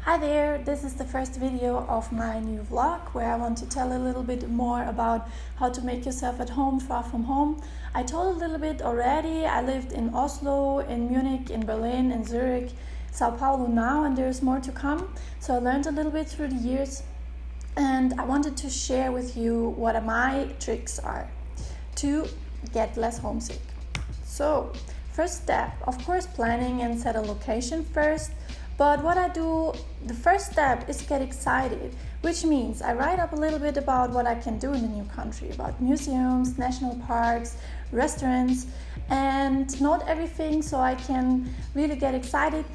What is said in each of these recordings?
Hi there, this is the first video of my new vlog where I want to tell a little bit more about how to make yourself at home far from home. I told a little bit already. I lived in Oslo, in Munich, in Berlin, in Zurich, Sao Paulo now, and there's more to come. So I learned a little bit through the years and I wanted to share with you what my tricks are to get less homesick. So first step, of course, planning and set a location first. But what I do, the first step is get excited, which means I write up a little bit about what I can do in the new country, about museums, national parks, restaurants, and not everything, so I can really get excited.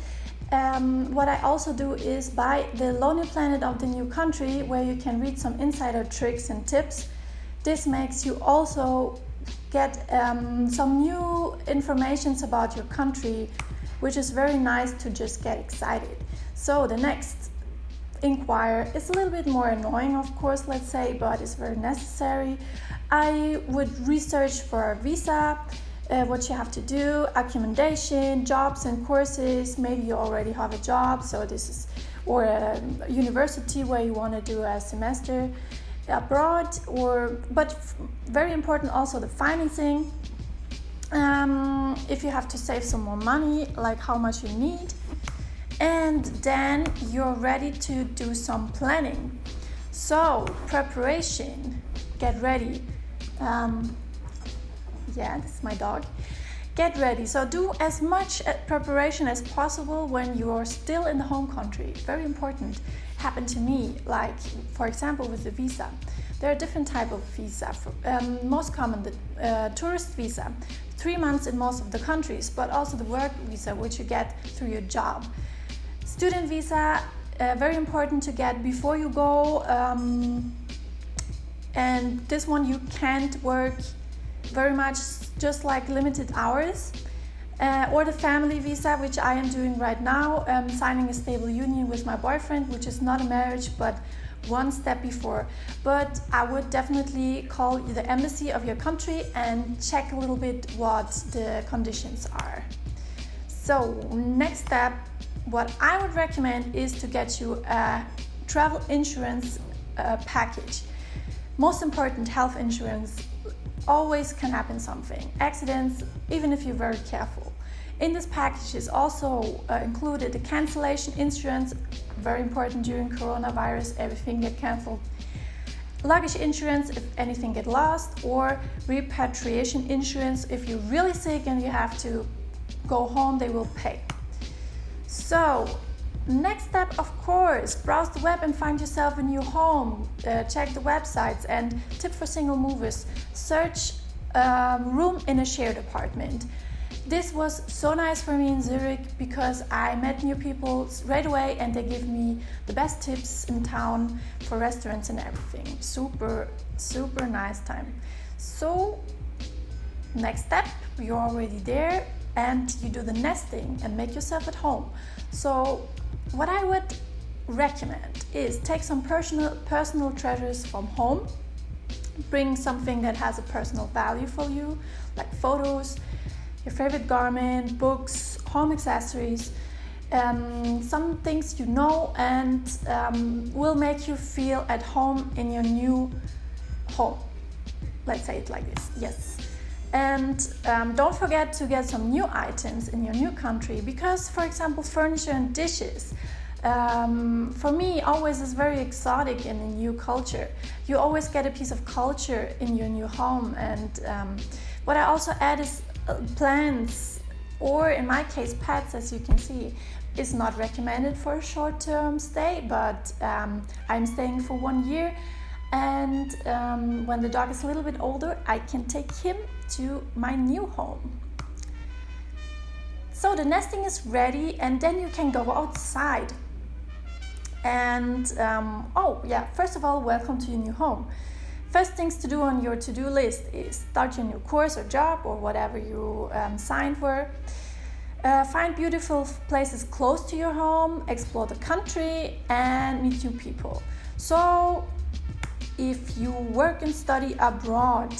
What I also do is buy the Lonely Planet of the new country, where you can read some insider tricks and tips. This makes you also get some new informations about your country, which is very nice to just get excited. So the next inquire is a little bit more annoying, of course, let's say, but it's very necessary. I would research for a visa, what you have to do, accommodation, jobs and courses. Maybe you already have a job, so this is, or a university where you want to do a semester abroad, but very important also the financing. If you have to save some more money, like how much you need, and then you're ready to do some planning. So preparation, get ready. Yeah, this is my dog. Get ready. So do as much preparation as possible when you're still in the home country. Very important. Happened to me, like for example with the visa. There are different types of visa. Most common, the tourist visa, 3 months in most of the countries, but also the work visa, which you get through your job. Student visa, very important to get before you go, and this one you can't work very much, just like limited hours. Or the family visa, which I am doing right now, signing a stable union with my boyfriend, which is not a marriage, but one step before. But I would definitely call the embassy of your country and check a little bit what the conditions are. So next step, what I would recommend is to get you a travel insurance package. Most important, health insurance. Always can happen something, accidents, even if you're very careful. In this package is also included the cancellation insurance, very important during coronavirus, everything get cancelled. Luggage insurance if anything get lost, or repatriation insurance if you're really sick and you have to go home, they will pay. So next step, of course, browse the web and find yourself a new home. Check the websites, and tip for single movers, search room in a shared apartment. This was so nice for me in Zurich because I met new people right away and they give me the best tips in town for restaurants and everything. Super, super nice time. So next step, you're already there and you do the nesting and make yourself at home. So what I would recommend is take some personal treasures from home. Bring something that has a personal value for you, like photos, your favorite garment, books, home accessories, some things you know and will make you feel at home in your new home. Let's say it like this, yes. And don't forget to get some new items in your new country, because, for example, furniture and dishes, for me, always is very exotic in a new culture. You always get a piece of culture in your new home. And what I also add is plants, or in my case, pets, as you can see. Is not recommended for a short-term stay, but I'm staying for 1 year. And when the dog is a little bit older, I can take him to my new home. So the nesting is ready, and then you can go outside. And first of all, welcome to your new home. First things to do on your to-do list is start your new course or job or whatever you signed for. Find beautiful places close to your home, explore the country, and meet new people. So if you work and study abroad,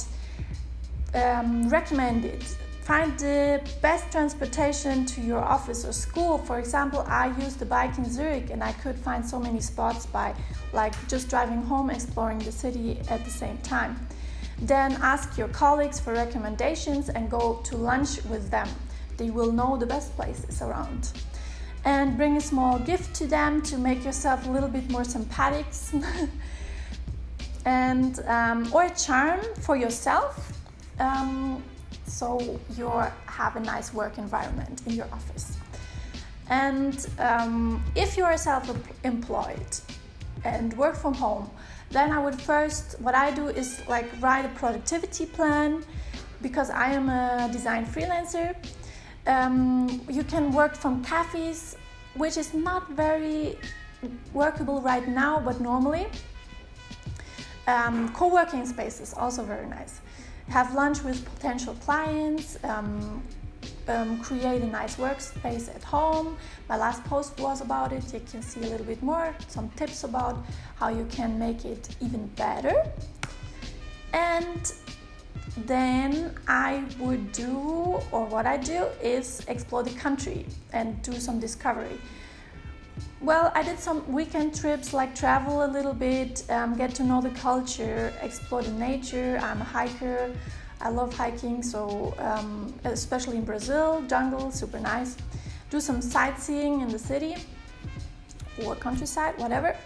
recommended Find the best transportation to your office or school. For example, I used the bike in Zurich and I could find so many spots by like just driving home, exploring the city at the same time. Then ask your colleagues for recommendations and go to lunch with them. They will know the best places around. And bring a small gift to them to make yourself a little bit more sympathetic. And or a charm for yourself, so you have a nice work environment in your office. And if you are self-employed and work from home, then I would first, what I do is like write a productivity plan, because I am a design freelancer. You can work from cafes, which is not very workable right now, but normally. Co-working spaces, also very nice. Have lunch with potential clients, create a nice workspace at home. My last post was about it. You can see a little bit more, some tips about how you can make it even better. And then I would do, or what I do is explore the country and do some discovery. Well, I did some weekend trips, like travel a little bit, get to know the culture, explore the nature. I'm a hiker. I love hiking, so especially in Brazil, jungle, super nice. Do some sightseeing in the city or countryside, whatever.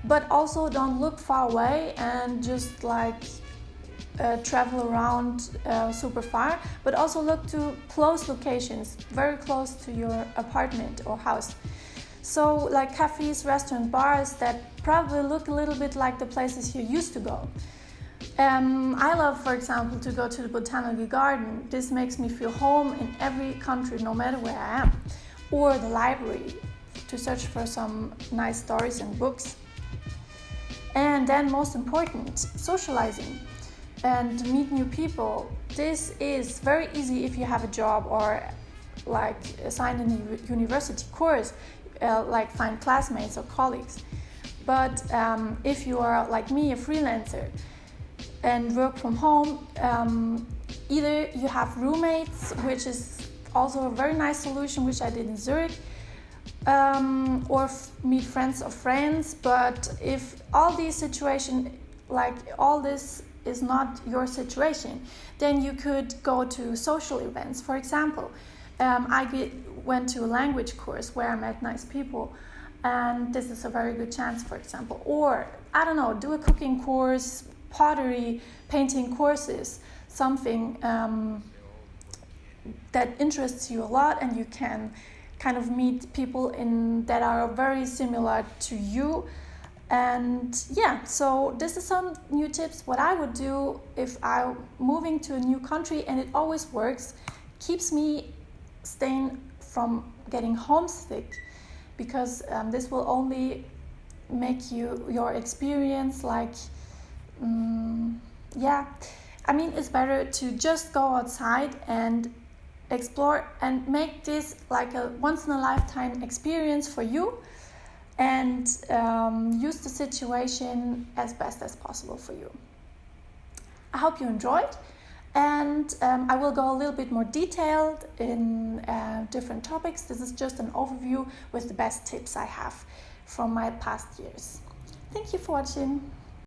But also don't look far away and just like travel around super far, but also look to close locations, very close to your apartment or house. So like cafes, restaurant, bars that probably look a little bit like the places you used to go. I love, for example, to go to the botanical garden. This makes me feel home in every country, no matter where I am. Or the library, to search for some nice stories and books. And then most important, socializing and meet new people. This is very easy if you have a job or like assigned in a university course. Like find classmates or colleagues. But if you are like me, a freelancer and work from home, either you have roommates, which is also a very nice solution, which I did in Zurich, or meet friends of friends. But if all these situations, like all this is not your situation, then you could go to social events. For example, I went to a language course where I met nice people, and this is a very good chance, for example. Or, I don't know, do a cooking course, pottery, painting courses, something that interests you a lot, and you can kind of meet people that are very similar to you. And yeah, so this is some new tips. What I would do if I'm moving to a new country, and it always works, keeps me staying from getting homesick, because this will only make your experience like I mean, it's better to just go outside and explore and make this like a once in a lifetime experience for you, and use the situation as best as possible for you. I hope you enjoyed. And I will go a little bit more detailed in different topics. This is just an overview with the best tips I have from my past years. Thank you for watching.